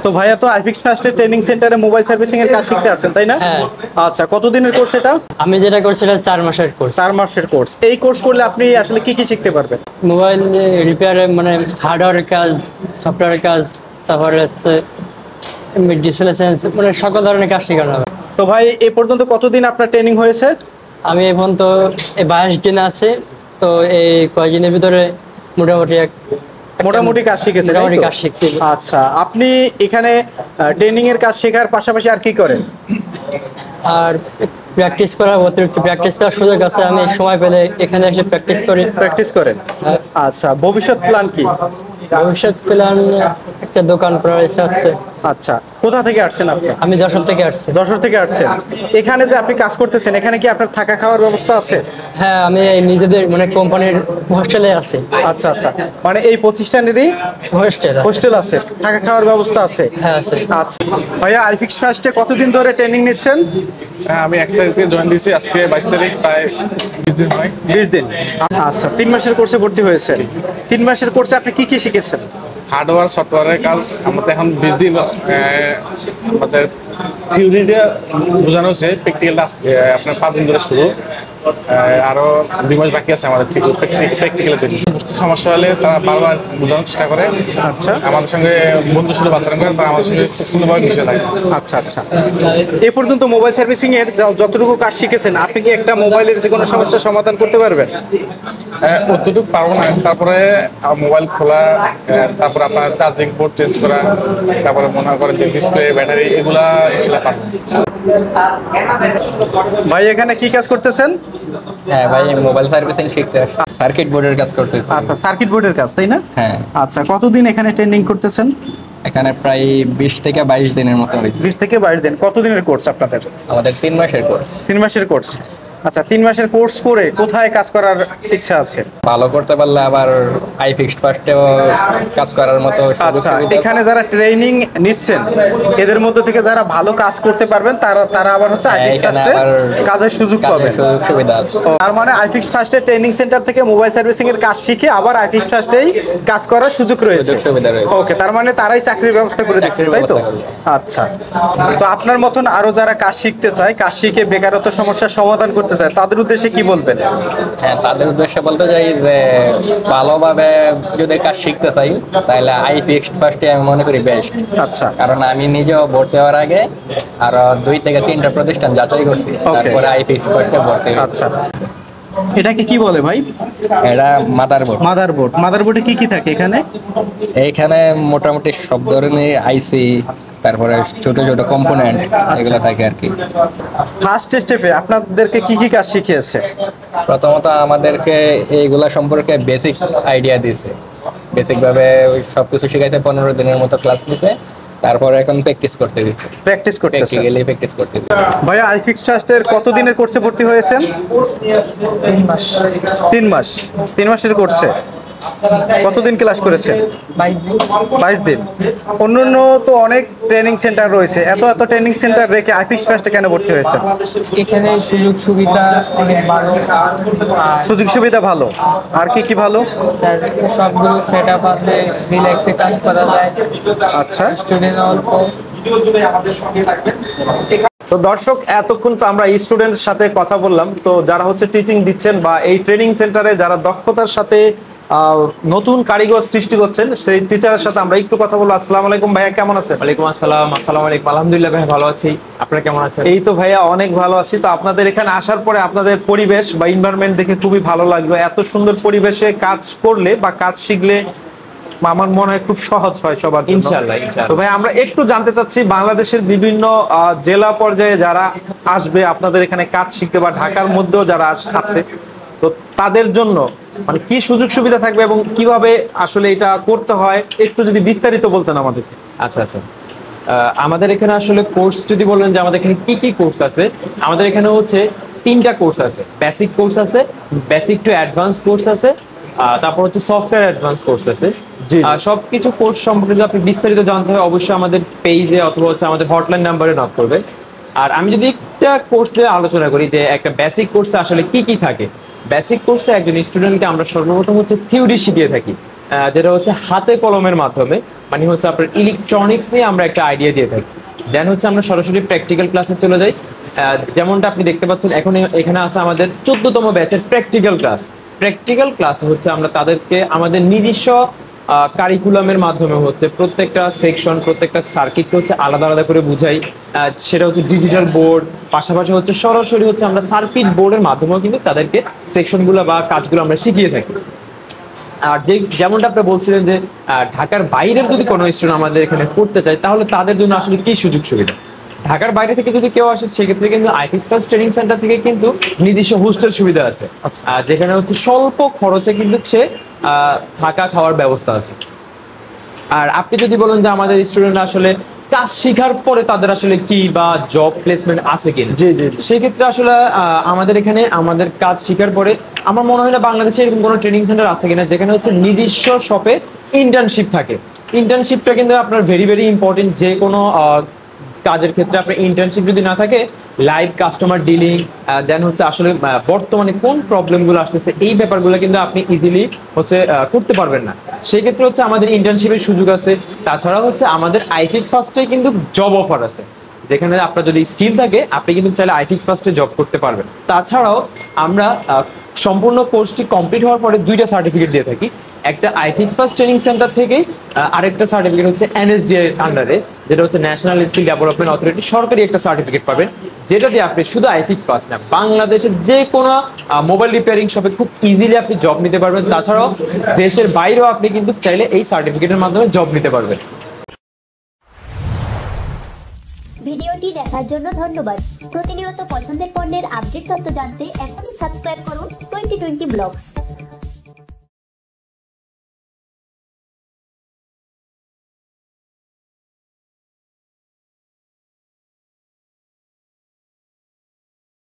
তো ভাইয়া তো আইফিক্স ফার্স্টের ট্রেনিং সেন্টারে মোবাইল সার্ভিসিং এর কাজ শিখতে আসছেন তাই না? হ্যাঁ। আচ্ছা, কতদিনের কোর্স এটা? আমি যেটা করছি এটা 4 মাসের কোর্স। 4 মাসের কোর্স। এই কোর্স করলে আপনি আসলে কি কি শিখতে পারবেন? মোবাইল রিপেয়ারে মানে হার্ডওয়্যারের কাজ, সফটওয়্যারের কাজ, তারপরে হচ্ছে ডিসপ্লে চেঞ্জ, মানে সকল ধরনের কাজ শেখানো হবে। তো ভাই এ পর্যন্ত কতদিন আপনার ট্রেনিং হয়েছে? আমি এখন তো 22 দিন আছে, তো এই কয়েকদিনের ভিতরে মোটামুটি কাজ শিখেছেন? মোটামুটি কাজ শিখছি। আচ্ছা, আপনি এখানে ট্রেনিং এর কাজ শেখার পাশাপাশি আর কি করেন? আর প্র্যাকটিস করার অতিরিক্ত প্র্যাকটিস করার সুযোগ আছে, আমি সময় পেলে এখানে এসে প্র্যাকটিস করি। প্র্যাকটিস করেন? আচ্ছা, ভবিষ্যৎ প্ল্যান কি? ভবিষ্যৎ প্ল্যান একটা দোকান করার ইচ্ছা আছে। আচ্ছা, কোথা থেকে আসছেন আপনি? আমি যশোর থেকে আসছি। যশোর থেকে আসছেন। এখানে যে আপনি কাজ করতেছেন, এখানে কি আপনার থাকা খাওয়ার ব্যবস্থা আছে? হ্যাঁ, আমি এই নিজেদের মানে কোম্পানির হোস্টেলে আছি। আচ্ছা আচ্ছা, মানে এই প্রতিষ্ঠানেরই হোস্টেল আছে, থাকা খাওয়ার ব্যবস্থা আছে? হ্যাঁ আছে। আচ্ছা ভাইয়া, আইফিক্স ফার্স্টে কতদিন ধরে ট্রেনিং নিচ্ছেন? হ্যাঁ, আমি 1 তারিখে জয়েন দিয়েছি, আজকে 22 তারিখ, প্রায় 20 দিন হয়। 20 দিন। আচ্ছা, 3 মাসের কোর্সে ভর্তি হয়েছে। 3 মাসের কোর্সে আপনি কি কি শিখেছেন? হার্ডওয়্যার সফটওয়্যারের কাজ আমাদের এখন 20 দিন আমাদের থিওরিটা বোঝানো হয়েছে, প্র্যাকটিক্যালটা আপনার 5 দিন ধরে শুরু, আরো 2 মাস বাকি আছে আমাদের প্র্যাকটিক্যালের জন্য। বুঝতে সমস্যা হলে তারা বারবার বোঝানোর চেষ্টা করে। আচ্ছা, আমাদের সঙ্গে বন্ধু শুধু আচরণ করে, তারা আমাদের সঙ্গে খুব সুন্দরভাবে মিশে থাকে। আচ্ছা আচ্ছা, এ পর্যন্ত মোবাইল সার্ভিসিং এর যতটুকু কাজ শিখেছেন, আপনি কি একটা মোবাইলের যে কোনো সমস্যার সমাধান করতে পারবেন? অতটুকু পারবো না। তারপরে মোবাইল খোলা, তারপরে আপনার চার্জিং পোর্ট চেঞ্জ করা, তারপরে মনে করেন যে ডিসপ্লে, ব্যাটারি, এগুলা ইনশাআল্লাহ পারবো। ভাই এখানে কি কাজ করতেছেন? হ্যাঁ ভাই, মোবাইল সার্ভিসিং শিখতে আসছি, সার্কিট বোর্ডের কাজ করতেছি। আচ্ছা, সার্কিট বোর্ডের কাজ তাই না? হ্যাঁ। আচ্ছা, কতদিন এখানে ট্রেনিং করতেছেন? এখানে প্রায় 20 থেকে 22 দিনের মতো হয়েছে। 20 থেকে 22 দিন। কতদিনের কোর্স আপনাদের? আমাদের 3 মাসের কোর্স। 3 মাসের কোর্স। আচ্ছা, 3 মাসের কোর্স করে কোথায় কাজ করার ইচ্ছা আছে? ভালো করতে পারলে আবার আইফিক্সড ফার্স্টেও কাজ করার মতো সুযোগ আচ্ছা, সুবিধা। এখানে যারা ট্রেনিং নিচ্ছেন এদের মধ্যে থেকে যারা ভালো কাজ করতে পারবেন তারা আবার হচ্ছে আইফিক্স ফার্স্টে কাজের সুযোগ পাবে, সুযোগ সুবিধা আছে। তার মানে আইফিক্স ফার্স্টে ট্রেনিং সেন্টার থেকে মোবাইল সার্ভিসিং এর কাজ শিখে আবার আইফিক্স ফার্স্টেই কাজ করার সুযোগ রয়েছে, সুযোগ সুবিধা রয়েছে। ওকে, তার মানে তারাই চাকরির ব্যবস্থা করে দিচ্ছে তাই তো? আচ্ছা, তো আপনার মতন আরো যারা কাজ শিখতে চায়, কাজ শিখে বেকারত্ব সমস্যার সমাধান করতে চায়, তাদের উদ্দেশ্যে কি বলবেন? হ্যাঁ, তাদের উদ্দেশ্যে বলতে চাই যে ভালোভাবে যদি কাজ শিখতে চাই তাহলে আইফিক্সড ফার্স্টে আমি মনে করি বেস্ট। আচ্ছা, কারণ আমি নিজেও ভর্তি হওয়ার আগে আরো 2 থেকে 3টা প্রতিষ্ঠান যাচাই করছি, তারপরে আইফিক্সড ফার্স্টে ভর্তি। আচ্ছা, এটাকে কি বলে ভাই? এটা মাদারবোর্ড। মাদারবোর্ডে কি কি থাকে এখানে? এইখানে মোটামুটি সব ধরনের আইসি, তারপরে ছোট ছোট কম্পোনেন্ট, এগুলো থাকে আর কি। ফার্স্ট স্টেপে আপনাদেরকে কি কি কাজ শিখিয়েছে? প্রথমত আমাদেরকে এইগুলা সম্পর্কে বেসিক আইডিয়া দিছে, বেসিক ভাবে সবকিছু শিখাইতে 15 দিনের মতো ক্লাস নিছে, তারপরে এখন প্র্যাকটিস করতে দিচ্ছে, প্র্যাকটিস করতেছেন? প্র্যাকটিস করতে দিচ্ছে। ভাইয়া আইফিক্স ফার্স্টের কতদিনের কোর্সে ভর্তি হয়েছেন? 3 মাস। 3 মাস। 3 মাসের কোর্সে কতদিন ক্লাস করেছেন? 22 দিন। অন্যান্য তো অনেক ট্রেনিং সেন্টার রয়েছে, এত ট্রেনিং সেন্টার রেখে আইফিক্স ফার্স্টে কেন ভর্তি হয়েছে? এখানে সুযোগ সুবিধা অনেক ভালো। সুযোগ সুবিধা ভালো, আর কি কি ভালো? সবগুলো সেটআপ আছে, রিল্যাক্সে কাজ করা যায়। আচ্ছা, স্টুডেন্ট অল্প। তো দর্শক, এতক্ষণ তো আমরা স্টুডেন্টের সাথে কথা বললাম, তো যারা হচ্ছে টিচিং দিচ্ছেন বা এই ট্রেনিং সেন্টারে যারা দক্ষতার সাথে নতুন কারিগর সৃষ্টি করছেন, সেই টিচারের সাথে আমরা একটু কথা বলবো। আসসালামু আলাইকুম ভাইয়া, কেমন আছেন? ওয়ালাইকুম আসসালাম। আসসালামু আলাইকুম। আলহামদুলিল্লাহ ভাই, ভালো আছি। আপনারা কেমন আছেন? এই তো ভাইয়া অনেক ভালো আছি। তো আপনাদের এখানে আসার পরে আপনাদের পরিবেশ বা এনভায়রনমেন্ট দেখে খুবই ভালো লাগলো। এত সুন্দর পরিবেশে কাজ করলে বা কাজ শিখলে আমার মনে হয় খুব সহজ হয় সবার জন্য। ইনশাআল্লাহ। তো ভাই আমরা একটু জানতে চাচ্ছি, বাংলাদেশের বিভিন্ন জেলা পর্যায়ে যারা আসবে আপনাদের এখানে কাজ শিখতে বা ঢাকার মধ্যেও যারা আছে, তো তাদের জন্য মানে কি সুযোগ সুবিধা থাকবে এবং কিভাবে আসলে এটা করতে হয়, একটু যদি বিস্তারিত বলতেন আমাদেরকে। আচ্ছা আচ্ছা, আমাদের এখানে আসলে কোর্স যদি বলেন যে আমাদের এখানে কি কি কোর্স আছে, আমাদের এখানে হচ্ছে 3টা কোর্স আছে। বেসিক কোর্স আছে, বেসিক টু অ্যাডভান্স কোর্স আছে, তারপর হচ্ছে সফটওয়্যার অ্যাডভান্স কোর্স আছে। সবকিছু কোর্স সম্পর্কে যদি আপনি বিস্তারিত জানতে হয়, অবশ্যই আমাদের পেজে অথবা হচ্ছে আমাদের হটলাইন নাম্বারে নক করবে। আর আমি যদি একটা কোর্স নিয়ে আলোচনা করি যে একটা বেসিক কোর্সে আসলে কি কি থাকে। বেসিক কোর্সে একজন স্টুডেন্টকে আমরা সর্বপ্রথম হচ্ছে থিওরি শিখিয়ে থাকি, যেটা হচ্ছে হাতে কলমের মাধ্যমে মানে হচ্ছে আপনার ইলেকট্রনিক্স নিয়ে আমরা একটা আইডিয়া দিয়ে থাকি। দেন হচ্ছে আমরা সরাসরি প্র্যাকটিক্যাল ক্লাসে চলে যাই। যেমনটা আপনি দেখতে পাচ্ছেন এখন এখানে আছে আমাদের 14তম ব্যাচের প্র্যাকটিক্যাল ক্লাস। প্র্যাকটিক্যাল ক্লাসে হচ্ছে আমরা তাদেরকে আমাদের নিজস্ব কারিকুলামের মাধ্যমে হচ্ছে প্রত্যেকটা সেকশন, প্রত্যেকটা সার্কিটকে হচ্ছে আলাদা আলাদা করে বুঝাই। সেটা হচ্ছে ডিজিটাল বোর্ড, পাশাপাশি হচ্ছে সরাসরি হচ্ছে আমরা সার্কিট বোর্ডের মাধ্যমেও কিন্তু তাদেরকে সেকশনগুলো বা কাজগুলো আমরা শিখিয়ে থাকি। আর যেমনটা আপনি বলছিলেন যে ঢাকার বাইরের যদি কোনো স্টুডেন্ট আমাদের এখানে পড়তে চায় তাহলে তাদের জন্য আসলে কি সুযোগ সুবিধা? ঢাকার বাইরে থেকে যদি কেউ আসে সেক্ষেত্রে কিন্তু আইফিক্স ফার্স্ট ট্রেনিং সেন্টার থেকে কিন্তু নিজস্ব হোস্টেল সুবিধা আছে, যেখানে হচ্ছে স্বল্প খরচে কিন্তু সে থাকা খাওয়ার ব্যবস্থা আছে। আর আপনি যদি বলেন যে আমাদের স্টুডেন্ট আসলে কাজ শেখার পরে তাদের আসলে কি বা জব প্লেসমেন্ট আছে কিনা, জি জি সেক্ষেত্রে আসলে আমাদের এখানে আমাদের কাজ শেখার পরে আমার মনে হয় না বাংলাদেশে এরকম কোনো ট্রেনিং সেন্টার আছে কিনা যেখানে হচ্ছে নিজস্ব শপে ইন্টার্নশিপ থাকে। ইন্টার্নশিপটা কিন্তু আপনার ভেরি ভেরি ইম্পর্টেন্ট। যে কোনো কাজের ক্ষেত্রে আপনার ইন্টার্নশিপ যদি না থাকে, লাইভ কাস্টমার ডিলিং, দেন হচ্ছে আসলে বর্তমানে কোন প্রবলেমগুলো আসতেছে এই ব্যাপারগুলো কিন্তু আপনি ইজিলি হচ্ছে করতে পারবেন না। সেই ক্ষেত্রে হচ্ছে আমাদের ইন্টার্নশিপের সুযোগ আছে। তাছাড়া হচ্ছে আমাদের আইফিক্স ফার্স্টে কিন্তু জব অফার আছে, যেখানে আপনার যদি স্কিল থাকে আপনি কিন্তু চাইলে আইফিক্স ফার্স্টে জব করতে পারবেন। তাছাড়াও আমরা সম্পূর্ণ কোর্সটি কমপ্লিট হওয়ার পরে 2টা সার্টিফিকেট দিয়ে থাকি। একটা আইফিক্স ফার্স্ট ট্রেনিং সেন্টার থেকে, আরেকটা সার্টিফিকেট হচ্ছে এনএসডি এর আন্ডারে, যেটা হচ্ছে ন্যাশনাল স্কিল ডেভেলপমেন্ট অথরিটি, সরকারি একটা সার্টিফিকেট পাবেন, যেটা দিয়ে আপনি শুধু আইফিক্স ফার্স্ট না বাংলাদেশের যে কোনো মোবাইল রিপেয়ারিং শপে খুব ইজিলি আপনি জব নিতে পারবেন। তাছাড়াও দেশের বাইরেও আপনি কিন্তু চাইলে এই সার্টিফিকেটের মাধ্যমে জব নিতে পারবেন। ভিডিওটি দেখার জন্য ধন্যবাদ। প্রতিনিয়ত পছন্দের পণ্যের আপডেট তথ্য জানতে এখনই সাবস্ক্রাইব করুন 2020 ব্লগস।